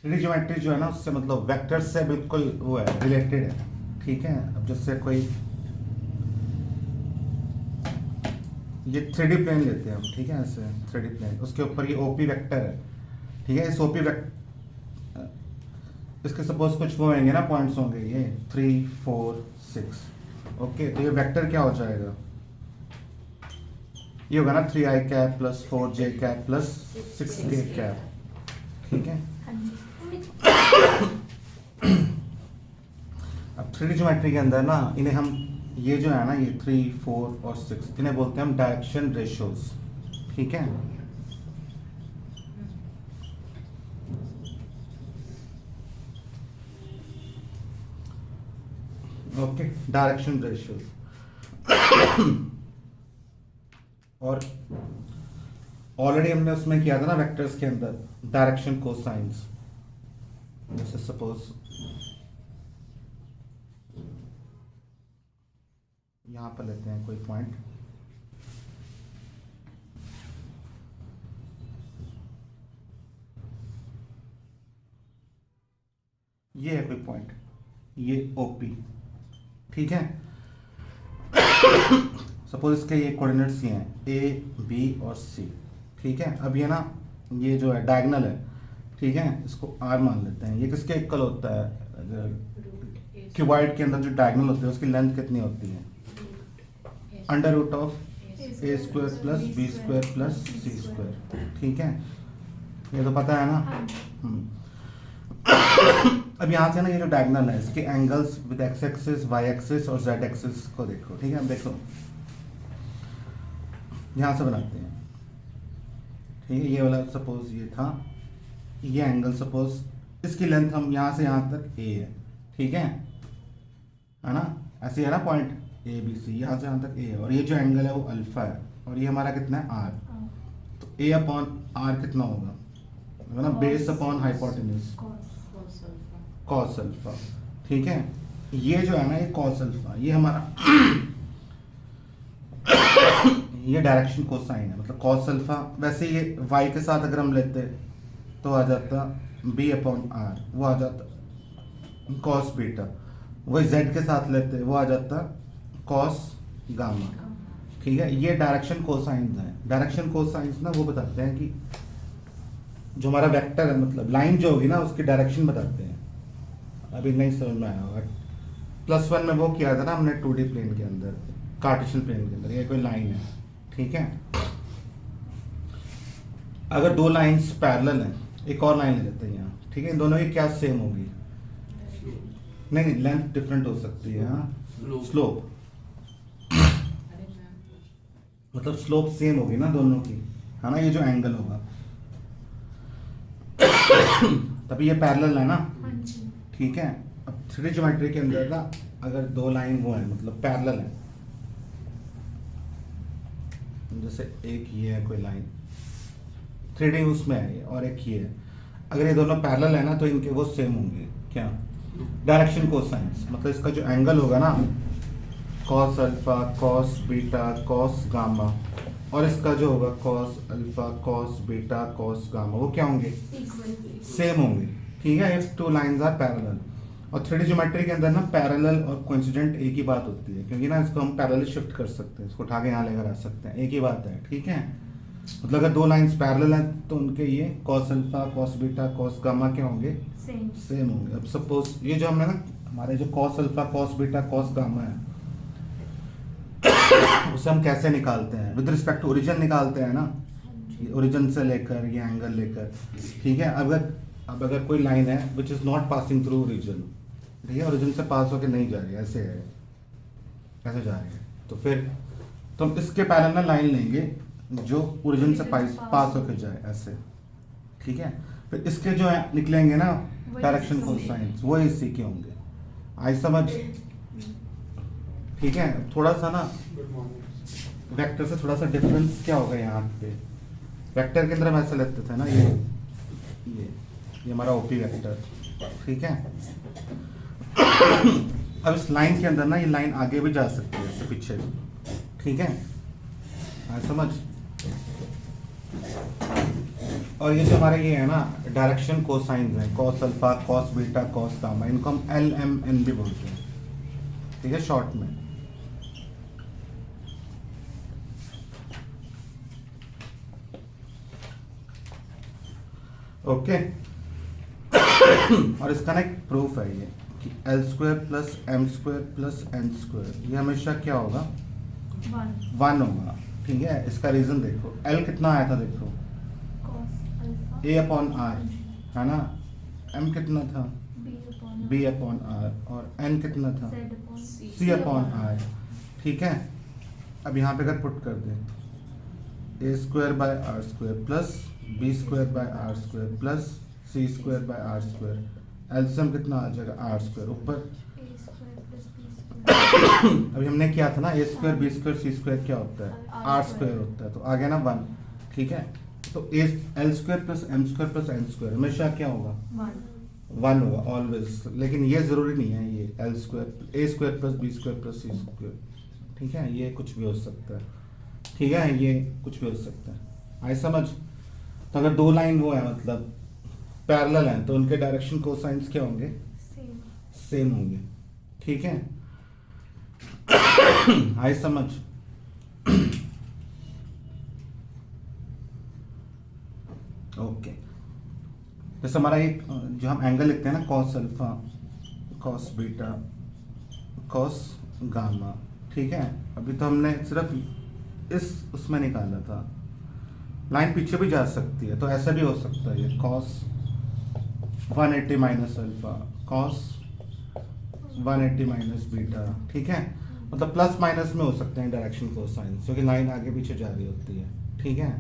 3D geometry जो है ना उससे मतलब वेक्टर से बिल्कुल वो है, रिलेटेड है। ठीक है, अब जैसे कोई ये 3D प्लेन लेते हैं हम, ठीक है, ऐसे 3D प्लेन, उसके ऊपर ये ओपी वेक्टर है। ठीक है, इस ओपी वेक्टर, इसके सपोज कुछ वो होंगे ना, पॉइंट्स होंगे ये 3 4 6। ओके, तो ये वेक्टर क्या हो जाएगा, ये होगा ना 3i cap plus 4j cap plus 6k cap. ठीक है, अब 3D ज्योमेट्री के अंदर ना इन्हें हम, ये जो है ना ये 3 4 और 6, इन्हें बोलते हैं हम डायरेक्शन रेशियोज। ठीक है, ओके, डायरेक्शन रेशियोज। और ऑलरेडी हमने उसमें किया था ना वेक्टर्स के अंदर डायरेक्शन कोसाइंस। जैसे सपोज यहां पर लेते हैं कोई पॉइंट, ये है कोई पॉइंट, ये ओपी। ठीक है, सपोज इसके ये कोऑर्डिनेट्स ये हैं ए बी और सी। ठीक है, अब ये ना ये जो है डायगोनल है। ठीक है, इसको आर मान लेते हैं। ये किसके इक्वल होता है, अगर क्यूबॉइड के अंदर जो डायगोनल होते हैं उसकी लेंथ कितनी होती है, under root of A square plus B square plus C square. ठीक है, ये तो पता है ना। अब यहाँ से ना ये जो डायगोनल है इसके angles with X axis Y axis और जेड एक्सिस को देखो। ठीक है, अब देखो यहाँ से बनाते हैं। ठीक है, ये वाला सपोज ये था, ये एंगल सपोज इसकी लेंथ हम यहाँ से यहाँ तक ए है। ठीक है ना, ऐसे है ना पॉइंट ए बी सी, यहाँ से यहाँ तक ए है, और ये जो एंगल है वो अल्फा है, और ये हमारा कितना है आर। तो ए अपॉन आर कितना होगा, है ना, base upon hypotenuse cos alpha. ठीक है, ये जो है ना ये कॉस अल्फा, ये हमारा ये डायरेक्शन कोसाइन है, मतलब कॉस अल्फा। वैसे ये y के साथ अगर हम लेते तो आ जाता b अपॉन आर, वो आ जाता कॉस बीटा। वही z के साथ लेते वो आ जाता कॉस गामा। ठीक है, ये डायरेक्शन कोसाइंस हैं। डायरेक्शन कोसाइंस ना वो बताते हैं कि जो हमारा वेक्टर है, मतलब लाइन जो होगी ना उसकी डायरेक्शन बताते हैं। अभी नहीं समझ में आया होगा, +1 में वो किया था ना हमने 2D प्लेन के अंदर, कार्टेशियन प्लेन के अंदर। ये कोई लाइन है, ठीक है, अगर दो लाइंस पैरेलल हैं, एक और लाइन ले लेते हैं यहाँ। ठीक है, इन दोनों की क्या सेम होगी, नहीं लेंथ डिफरेंट हो सकती है। हाँ, स्लोप, मतलब स्लोप सेम होगी ना दोनों की, है ना, ये जो एंगल होगा तभी ये पैरेलल है ना। ठीक है, अब 3D ज्योमेट्री के अंदर ना अगर दो लाइन वो है मतलब पैरेलल है, जैसे एक ये है कोई लाइन 3D उसमें है और एक ये है, अगर ये दोनों पैरेलल है ना तो इनके वो सेम होंगे। क्या, डायरेक्शन कोसाइंस, मतलब इसका जो एंगल होगा ना cos alpha cos beta cos gamma, और इसका जो होगा cos alpha cos beta cos gamma, वो क्या होंगे, सेम होंगे। ठीक है, if two lines are parallel. और 3D ज्योमेट्री के अंदर ना पैरेलल और कोइंसिडेंट एक ही बात होती है, क्योंकि ना इसको हम पैरेलल शिफ्ट कर सकते हैं, इसको उठा के यहाँ लेकर आ सकते हैं, एक ही बात है। ठीक है, मतलब अगर दो लाइंस पैरेलल हैं तो उनके ये cos alpha cos beta cos gamma क्या होंगे, सेम होंगे। अब सपोज ये जो हमने ना हमारे जो cos alpha cos beta cos gamma है उसे हम कैसे निकालते हैं, विद रिस्पेक्ट टू ओरिजिन निकालते हैं ना, ओरिजिन से लेकर ये एंगल लेकर। ठीक है, अब अगर कोई लाइन है which is not passing through origin, ठीक है, ओरिजिन से पास होकर नहीं जा रही है, ऐसे है, ऐसे जा रही है, तो फिर तो हम इसके पैरेलल लाइन लेंगे जो ओरिजिन से पास होकर जाए, ऐसे। ठीक है, फिर इसके जो है निकलेंगे ना डायरेक्शन कोसाइंस, वो इसी के होंगे। आई समझ, ठीक है। थोड़ा सा ना वेक्टर से थोड़ा सा डिफरेंस क्या होगा यहाँ पे, वेक्टर के अंदर हम ऐसे लेते थे ना, ये हमारा ओपी वेक्टर। ठीक है, अब इस लाइन के अंदर ना ये लाइन आगे भी जा सकती है, इससे पीछे भी। ठीक है, समझ, और ये जो हमारे ये है ना डायरेक्शन कोसाइंस हैं, cos alpha, cos beta, cos gamma, इनको हम एल एम एन भी बोलते हैं, ठीक है, शॉर्ट में। ओके। और इसका ना एक प्रूफ है ये कि L square plus M square plus N square ये हमेशा क्या होगा, 1 होगा, ठीक है। इसका रीजन देखो, एल कितना आया था देखो, ए अपॉन आर, है ना, एम कितना था, बी अपॉन आर, और एन कितना था, सी अपॉन आर, ठीक है। अब यहाँ पे अगर पुट कर दें A square by R square plus B square by R square plus C square by R square, LCM कितना आ जाएगा, आर स्क्वायर ऊपर। अभी हमने किया था ना, ए स्क्वायर बी स्क्वायर सी स्क्वायर क्या होता है, आर स्क्वायर होता है, तो आ गया ना 1, ठीक है। तो L square plus M square plus N square हमेशा क्या होगा, 1 होगा ऑलवेज। लेकिन ये जरूरी नहीं है, ये L square A square plus B square plus C square, ठीक है, ये कुछ भी हो सकता है, ठीक है, ये कुछ भी हो सकता है, आई समझ। तो अगर दो लाइन वो है मतलब पैरेलल हैं तो उनके डायरेक्शन कोसाइंस क्या होंगे, सेम होंगे, ठीक है, आई समझ। ओके, जैसे हमारा एक जो हम एंगल लिखते हैं ना, cos alpha, cos beta, cos gamma, ठीक है। अभी तो हमने सिर्फ इस उसमें निकाला था, लाइन पीछे भी जा सकती है, तो ऐसा भी हो सकता है, ये cos 180 minus alpha, cos 180 minus beta, ठीक है। मतलब प्लस माइनस में हो सकते हैं डायरेक्शन कोसाइंस, क्योंकि लाइन आगे पीछे जा रही होती है, ठीक है।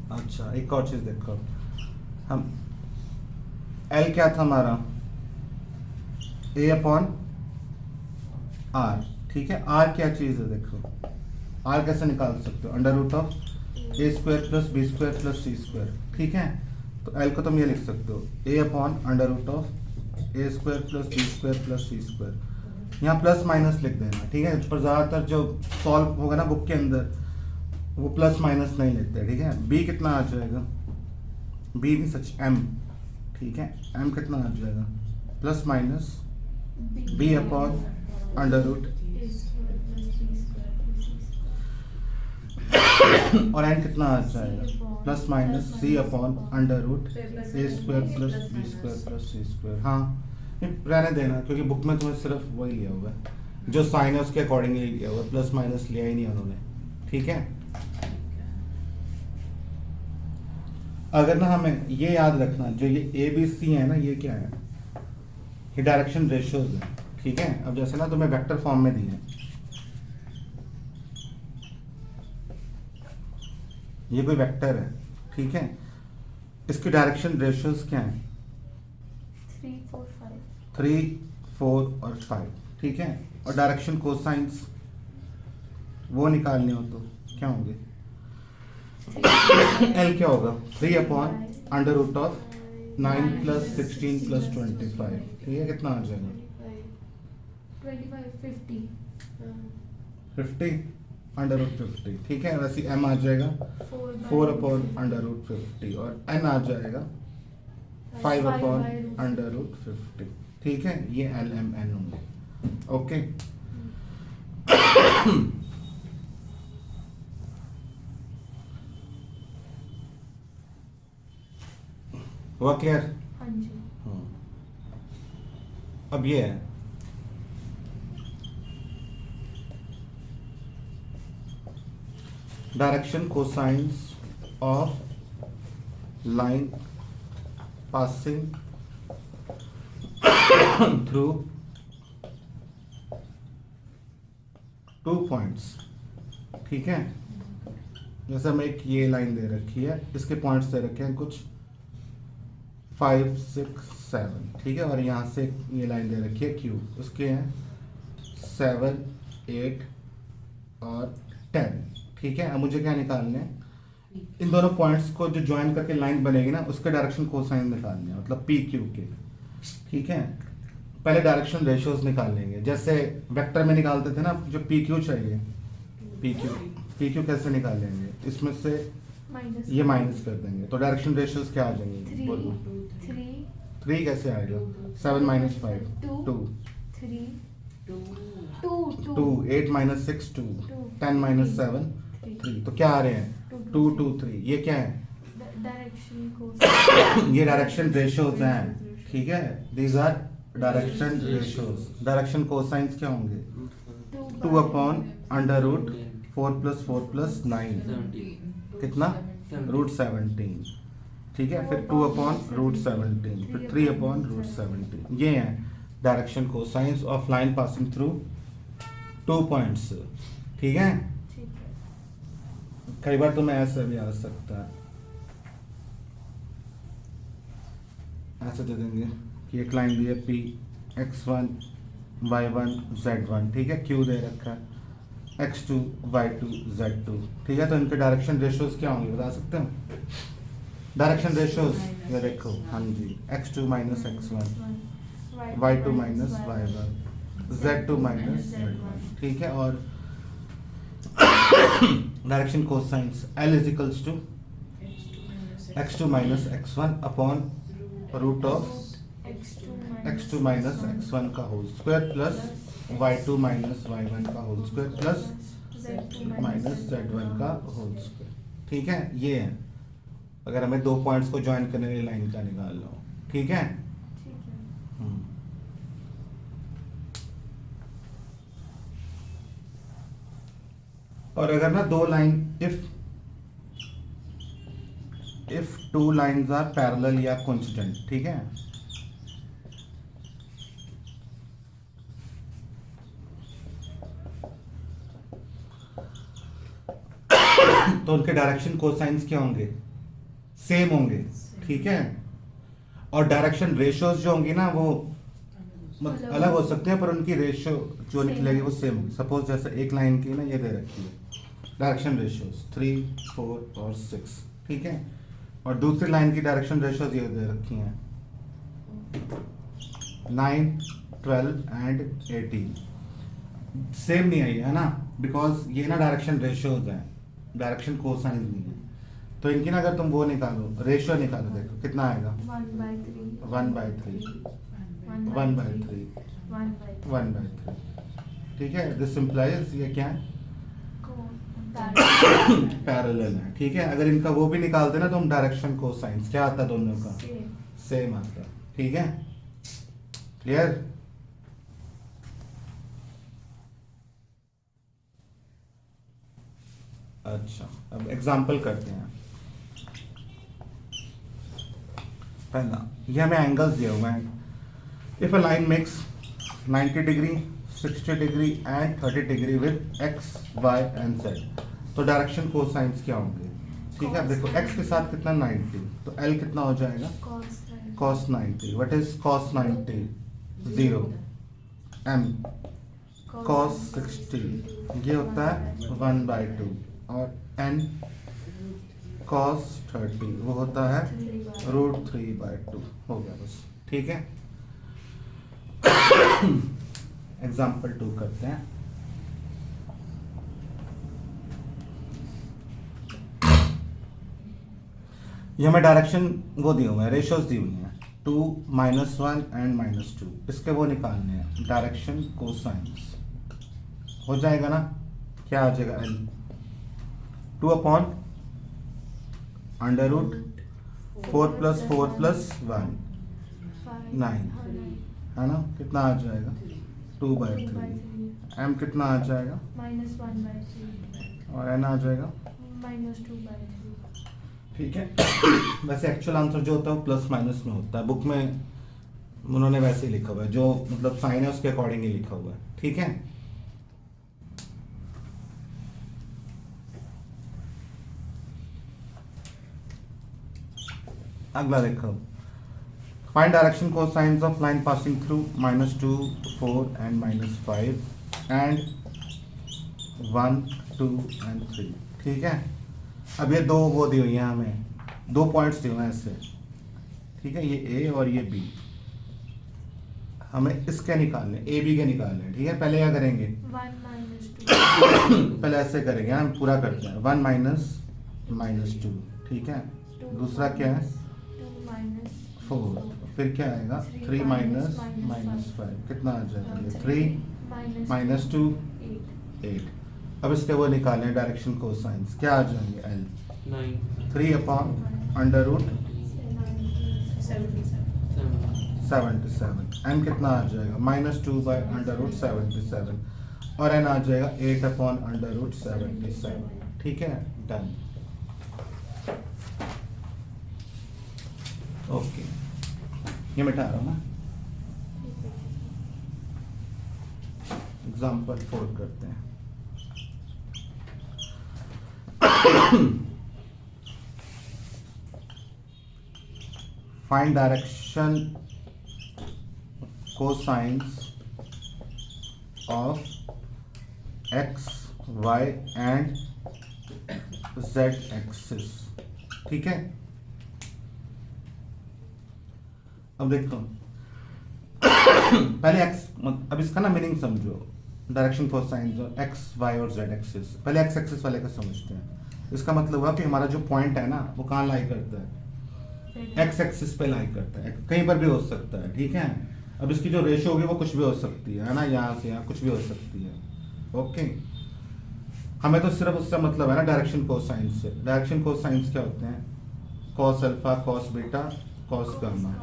अच्छा, एक और चीज देखो, हम L क्या था हमारा, A अपॉन आर, ठीक है। R क्या चीज है देखो, R कैसे निकाल सकते हो, under root of A square plus B square plus C square, ठीक है। तो L को तुम ये लिख सकते हो, A upon under root of A square plus B square plus C square, यहाँ प्लस माइनस लिख देना, ठीक है। पर ज़्यादातर जो सॉल्व होगा ना बुक के अंदर वो प्लस माइनस नहीं लेते, ठीक है। B कितना आ जाएगा, B नहीं सच M, ठीक है, M कितना आ जाएगा, plus minus B upon under root और n कितना आ जाएगा, plus minus C upon under root A square plus B square plus C square. हाँ, रहने देना, क्योंकि बुक में तुम्हें सिर्फ वही लिया हुआ है, जो साइन है उसके अकॉर्डिंगली लिया हुआ है, प्लस माइनस लिया ही नहीं उन्होंने, ठीक है। अगर ना हमें ये याद रखना, जो ये ए बी सी है ना, ये क्या है, ये डायरेक्शन रेशियोज है, ठीक है। अब जैसे ना तुम्हें वेक्टर फॉर्म में दिए हैं, ये कोई वेक्टर है, ठीक है, इसकी डायरेक्शन रेशियोज क्या है, 3, 4 और 5, ठीक है। और डायरेक्शन कोसाइंस वो निकालने हो तो क्या होंगे, L क्या होगा, 3 upon under root of 9 plus 16 plus 25, ठीक है, कितना आ जाएगा, 50 अंडर रूट 50, ठीक है। वैसे M आ जाएगा 4 अपॉन अंडर रूट 50 और N आ जाएगा 5 अपॉन अंडर रूट 50, ठीक है। ये L M N होंगे, ओके। हुआ क्लियर, हाँ जी। अब ये है, direction cosines of line passing through 2 points, ठीक है। जैसे हमें एक ये लाइन दे रखी है, इसके पॉइंट्स दे रखे हैं कुछ 5, 6, 7, ठीक है। और यहाँ से ये लाइन दे रखी है Q, उसके हैं 7, 8 और 10, ठीक है, अब मुझे क्या निकालने हैं, इन दोनों पॉइंट्स को जो ज्वाइन करके लाइन बनेगी ना उसके डायरेक्शन कोसाइन निकालने हैं, मतलब पी क्यू के। ठीक है, पहले डायरेक्शन रेशियोज निकाल लेंगे, जैसे वेक्टर में निकालते थे ना, जो पी क्यू चाहिए, पी क्यू कैसे निकालेंगे, इसमें से ये माइनस कर देंगे तो डायरेक्शन रेशियोज क्या आ जाएंगे, बोलो। 3 कैसे आएगा, 7 माइनस 5 2 2 8 माइनस 6 2 10 माइनस 7 3, तो क्या आ रहे हैं 2 2 3, ये क्या है, ये डायरेक्शन रेशियोज हैं। ठीक है, these are direction ratios. Direction cosines क्या होंगे, 2 upon under root 4 plus 4 plus 9 कितना, रूट 17। ठीक है, फिर 2 अपॉन रूट 17, फिर 3 अपॉन रूट 17। ये है direction cosines of line passing through 2 points. ठीक है, कई बार तो मैं ऐसा भी आ सकता है, ऐसे दे देंगे कि एक लाइन दी है पी x1 y1 z1। ठीक है, q दे रखा है x2 y2 z2। ठीक है, तो इनके डायरेक्शन रेशियोज क्या होंगे बता सकते हो, डायरेक्शन रेशियोज ये देखो, हाँ जी, x2 minus x1 y2 minus y1 z2 minus z1। ठीक है, और direction cosines L is equals to x2 minus x1 upon root of x2 minus x1 का whole square plus y2 minus y1 का whole square plus minus z1 का whole square. ठीक है, ये है अगर हमें 2 पॉइंट्स को ज्वाइन करने वाली लाइन का निकाल लो। ठीक है, और अगर ना 2 line, if 2 lines are parallel या कोइंसिडेंट, ठीक है, तो उनके डायरेक्शन कोसाइंस क्या होंगे, सेम होंगे। ठीक है, और डायरेक्शन रेशियोज जो होंगी ना वो अलग हो सकते हैं, पर उनकी रेशियो जो निकलेगी वो सेम होगी। सपोज जैसे एक लाइन की ना ये दे रखी है डायरेक्शन रेशियोज 3 4 और 6। ठीक है, और दूसरी लाइन की डायरेक्शन रेशियोज ये दे रखी हैं 9 12 एंड 18। सेम नहीं आई है ना, बिकॉज ये ना डायरेक्शन रेशियोज हैं, डायरेक्शन कोसाइन नहीं है। तो इनकी ना अगर तुम वो निकालो, रेशियो निकालो, देखो कितना आएगा 1/3 ठीक है, दिस इंप्लाइज ये क्या है, पैरेलल है। ठीक है, अगर इनका वो भी निकालते ना तो हम डायरेक्शन कोसाइंस क्या आता दोनों का, सेम आता। ठीक है, क्लियर। अच्छा, अब एग्जांपल करते हैं। पहला, ये हमें एंगल्स दिए हुए हैं। If a line makes 90 degree 60 degree and 30 degree with x, y and z, तो डायरेक्शन कोसाइंस क्या होंगे। ठीक है, देखो x के साथ कितना 90, तो L कितना हो जाएगा cos 90। What is cos 90, 0। m cos 60 ये होता है 1/2, और n cos 30 वो होता है √3/2। हो गया बस। ठीक है, एग्जाम्पल 2 करते हैं। ये हमें डायरेक्शन वो दिए हुए हैं, रेशियोज दी हुई हैं 2 -1 एंड -2। इसके वो निकालने हैं डायरेक्शन कोसाइंस। हो जाएगा ना, क्या आ जाएगा L 2 upon under root 4 plus 4 plus 1 9 है ना, कितना आ जाएगा 2/3। m कितना आ जाएगा -1/3 और n आ जाएगा -2/3। ठीक है, वैसे एक्चुअल आंसर जो होता है वो प्लस माइनस में होता है, बुक में उन्होंने वैसे ही लिखा हुआ है, जो मतलब साइन है उसके अकॉर्डिंग ही लिखा हुआ है। ठीक है, अगला देखो, find direction cosines of line passing through -2 4 and -5 and 1 2 and 3। ठीक है। अब ये दो वो दी हुई हैं हमें, 2 पॉइंट्स दिए हुए हैं इससे, ठीक है, ये ए और ये बी, हमें इसके निकालने, ए बी के निकालने, ठीक है। पहले क्या करेंगे, 1 minus 2 पहले ऐसे करेंगे, हम पूरा करते हैं, 1 माइनस 2, ठीक है। दूसरा क्या है, 2 minus 4, फिर क्या आएगा, 3 माइनस 5, कितना आ जाएगा ये, 3 माइनस 2 8 8। अब इसके वो निकालें डायरेक्शन कोसाइंस, क्या आ जाएंगे, L 9 3 upon under root 77, N कितना आ जाएगा, -2 बाय अंडर रूट 77, और एन आ जाएगा 8 अपॉन अंडर रूट 77, ठीक है, डन। ओके, ये मिटा रहा हूँ मैं। एग्जाम्पल 4 करते हैं। Find direction cosines of x, y and z axis, ठीक है। अब देखो पहले x, अब इसका ना मीनिंग समझो, direction cosines of x, y और z एक्सिस। पहले x एक्सिस वाले का समझते हैं। इसका मतलब हुआ कि हमारा जो पॉइंट है ना वो कहाँ लाई करता है, x एक्सिस पे लाई करता है, कहीं पर भी हो सकता है, ठीक है। अब इसकी जो रेशो होगी वो कुछ भी हो सकती है ना, यहाँ से यहाँ कुछ भी हो सकती है, ओके। हमें तो सिर्फ उससे मतलब है ना डायरेक्शन कोसाइंस से। डायरेक्शन कोसाइंस क्या होते हैं, cos alpha, cos beta, cos gamma,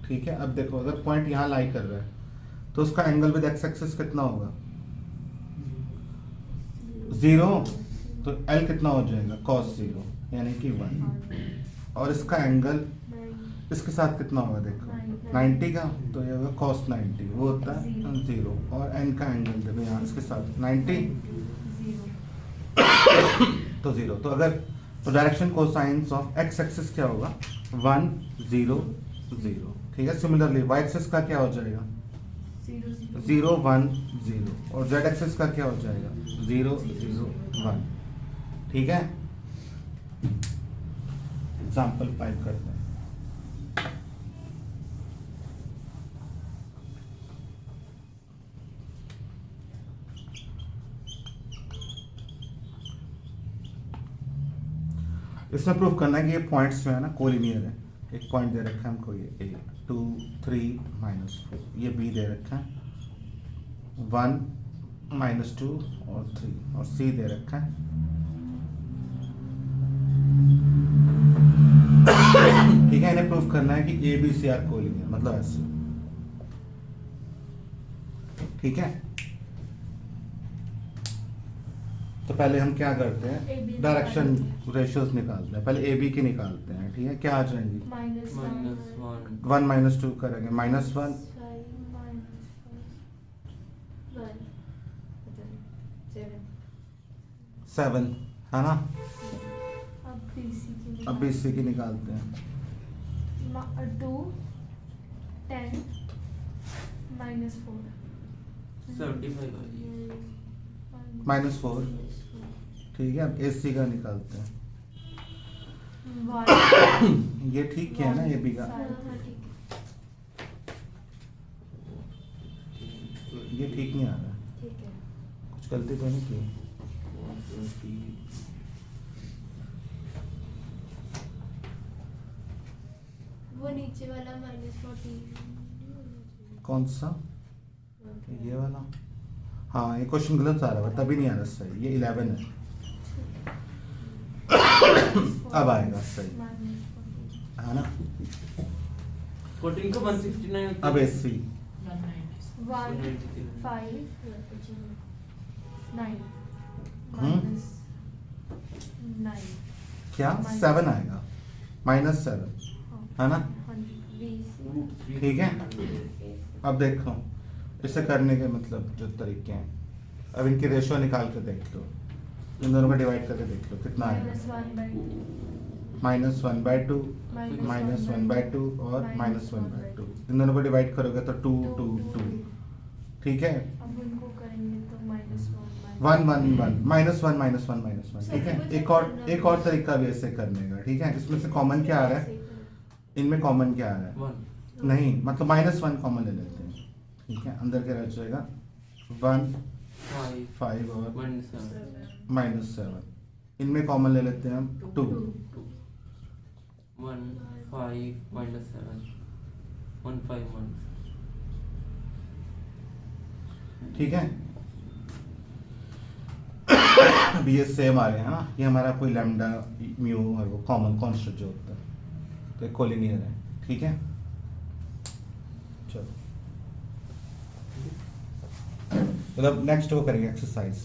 ठीक है। अब देखो अगर पॉइंट यहाँ लाई कर रहा है तो उसका एंगल विद एक्स एक्सिस कितना होगा, 0, तो L कितना हो जाएगा, cos 0 यानी कि 1, और इसका एंगल इसके साथ कितना होगा, देखो 90 का, तो ये होगा cos 90, वो होता है 0, और n का एंगल देखो यहाँ इसके साथ 90 तो 0, तो अगर तो direction cosines of x axis क्या होगा, 1 0 0, ठीक है। सिमिलरली y एक्सिस का क्या हो जाएगा, 0 1 0, और z एक्सिस का क्या हो जाएगा, 0 0 1, ठीक है। एग्जाम्पल 5 करते हैं। इसमें प्रूफ करना है कि ये पॉइंट्स जो है ना कोलिनियर है। एक पॉइंट दे रखा है हमको, ये ए 2 3 -4, ये बी दे रखा है 1 -2 और 3, और सी दे रखा है ठीक है। इन्हें प्रूफ करना है कि A B C are collinear, मतलब ऐसे, ठीक है। तो पहले हम क्या करते हैं, AB डायरेक्शन निकालते रेशियोज निकालते हैं। पहले ए बी की निकालते हैं, ठीक है। क्या आ जाएंगी, -1 1 -2 करेंगे, -1 7, है ना। अब बी सी की निकालते हैं, 2 10 -4 75 आ गई। -4, ठीक है। अब ए सी का निकालते हैं, 1 ये ठीक किया ना, ए बी का, ये ठीक नहीं आ रहा, कुछ गलती तो नहीं की। वो नीचे वाला -14 कौन सा, ये वाला, हाँ ये क्वेश्चन गलत आ रहा है, तभी नहीं आ रहा सही, ये 11 है। अब आएगा सही, है ना। 14 को 169 होता है। अब ए सी 1 5 9 -9 क्या, 7 आएगा, -7, है ना, ठीक है। अब देखो इसे करने के मतलब जो तरीके हैं, अब इनकी रेशियो निकाल के देख लो, इन दोनों को डिवाइड करके देख लो कितना आएगा, -1/2 -1/2 और -1/2, इन दोनों को डिवाइड करोगे तो 2 2 2, ठीक है। अब उनको करेंगे तो -1 one one one minus one minus one minus one, ठीक है। एक और तरीका भी ऐसे करने का, ठीक है। इसमें से कॉमन क्या आ रहा है, इनमें कॉमन क्या आ रहा है, 1 नहीं मतलब माइनस वन कॉमन ले लेते हैं, ठीक है। अंदर क्या रह जाएगा 1 5 5 और -7 -7, इनमें कॉमन ले लेते हैं हम 2, 1 5 -7 1 5 1 ठीक है। अब ये सेम आ रहे हैं ना, ये हमारा कोई लैम्डा म्यू और वो कॉमन कॉन्स्टेंट जो होता है, तो ये कोलिनियर है, ठीक है। चलो मतलब नेक्स्ट वो करेंगे एक्सरसाइज।